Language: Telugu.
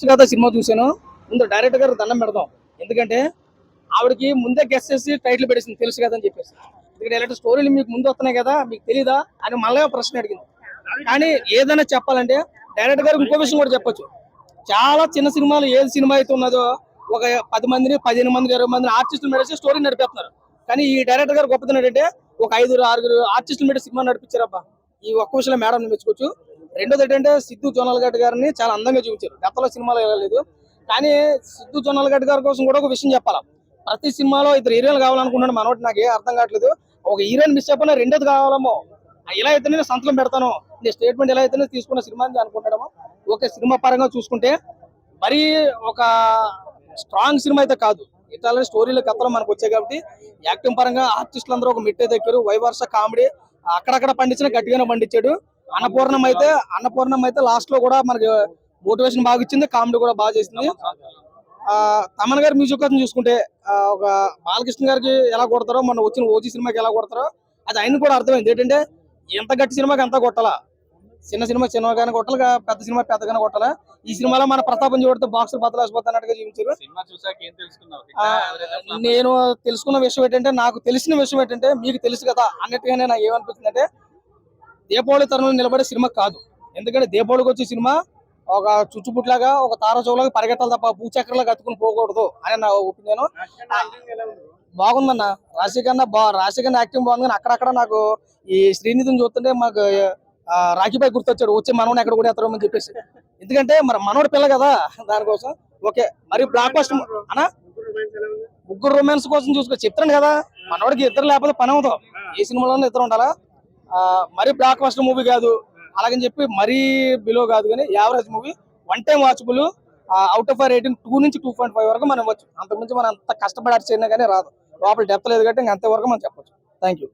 తెలుసు కదా సినిమా చూసాను. ముందు డైరెక్టర్ గారు దండం పెడదాం. ఎందుకంటే ఆవిడకి ముందే గెస్ట్ చేసి టైటిల్ పెట్టేసింది తెలుసు కదా అని చెప్పేసి. ఎందుకంటే ఇలాంటి స్టోరీలు మీకు ముందు వస్తున్నాయి కదా, మీకు తెలీదా అని మళ్ళీ ప్రశ్న అడిగింది. కానీ ఏదైనా చెప్పాలంటే డైరెక్టర్ గారికి ఇంకో విషయం కూడా చెప్పొచ్చు. చాలా చిన్న సినిమాలు ఏది సినిమా అయితే ఉన్నదో ఒక 10 మందిని 15 మందిని 20 మందిని ఆర్టిస్టులు మెడేసి స్టోరీ నడిపేస్తున్నారు. కానీ ఈ డైరెక్టర్ గారు గొప్పతనం ఏంటంటే ఒక 5-6 ఆర్టిస్టులు మీద సినిమా నడిపించారబ్బా. ఈ ఒక్క విషయంలో మేడం మెచ్చుకోవచ్చు. రెండోది ఏంటంటే సిద్ధు జొన్నలగడ్డ గారిని చాలా అందంగా చూపించారు. గతంలో సినిమాలో వెళ్ళలేదు. కానీ సిద్ధు జొన్నలగడ్డ గారి కోసం కూడా ఒక విషయం చెప్పాలా. ప్రతి సినిమాలో 2 హీరోలు కావాలనుకుంటున్నాడు మనోటి, నాకు ఏ అర్థం కావట్లేదు. ఒక హీరోయిన్ మిస్ చెప్పినా రెండోది కావాలేమో. ఇలా అయితే నేను సంతలం పెడతాను, నేను స్టేట్మెంట్ ఎలా అయితే తీసుకున్న సినిమా అని అనుకుంటాడేమో. ఓకే, సినిమా పరంగా చూసుకుంటే మరీ ఒక స్ట్రాంగ్ సినిమా అయితే కాదు. ఇట్లాంటి స్టోరీలు కథలు మనకు వచ్చాయి కాబట్టి యాక్టింగ్ పరంగా ఆర్టిస్టులు అందరూ ఒక మిట్టే దగ్గర వైవర్ష కామెడీ అక్కడక్కడ పండించిన గట్టిగానే పండించాడు. అన్నపూర్ణం అయితే లాస్ట్ లో కూడా మనకి మోటివేషన్ బాగా ఇచ్చింది, కామెడీ కూడా బాగా చేసింది. తమన్ గారి మ్యూజిక్ కోసం చూసుకుంటే ఒక బాలకృష్ణ గారికి ఎలా కొడతారో మన వచ్చిన ఓజీ సినిమాకి ఎలా కొడతారో అది ఆయన కూడా అర్థమైంది. ఏంటంటే ఎంత గట్టి సినిమాకి అంతా కొట్టాలా, చిన్న సినిమా చిన్నగానే కొట్టాలి, పెద్ద సినిమా పెద్దగానే కొట్టాలా. ఈ సినిమాలో మన ప్రతాపం చూడితే బాక్స్ బద్దలేసిపోతున్నట్టుగా చూపించారు. నేను తెలుసుకున్న విషయం ఏంటంటే, నాకు తెలిసిన విషయం ఏంటంటే మీకు తెలుసు కదా అన్నట్టుగానే నాకు ఏమనిపిస్తుంది అంటే దీపావళి తరుణంలో నిలబడే సినిమా కాదు. ఎందుకంటే దీపావళికి వచ్చే సినిమా ఒక చుచ్చుపుట్లాగా ఒక తారచౌలాగా పరిగెట్టాలి తప్ప భూచక్రంలో కత్తుకుని పోకూడదు అని నా ఒపీనియన్. బాగుందన్న. రాశికన్నా యాక్టింగ్ బాగుంది. కానీ అక్కడక్కడ నాకు ఈ శ్రీనిధిని చూస్తుంటే మాకు రాఖీపై గుర్తొచ్చాడు, వచ్చి మనోడు ఎక్కడ కూడా ఎత్తడం అని చెప్పేసి. ఎందుకంటే మరి మనోడు పిల్ల కదా, దానికోసం. ఓకే, మరి బ్లాక్ బస్టర్ అన్నా ముగ్గురు రొమాన్స్ కోసం చెప్తాను కదా, మనోడికి ఇద్దరు లేకపోతే పని అవుతాం. ఏ సినిమాలోనే ఇద్దరు ఉండాలా. మరీ బ్లాక్ బస్టర్ మూవీ కాదు, అలాగని చెప్పి మరీ బిలో కాదు, కానీ average movie, 1 time watchable. Out of rating 2 నుంచి 2.5 వరకు మనం ఇవ్వచ్చు. అంతకుమించి మనం అంత కష్టపడి చేయనా కానీ రాదు. లోపల డెప్త్ లేదు కాబట్టి అంతవరకు మనం చెప్పొచ్చు. Thank you.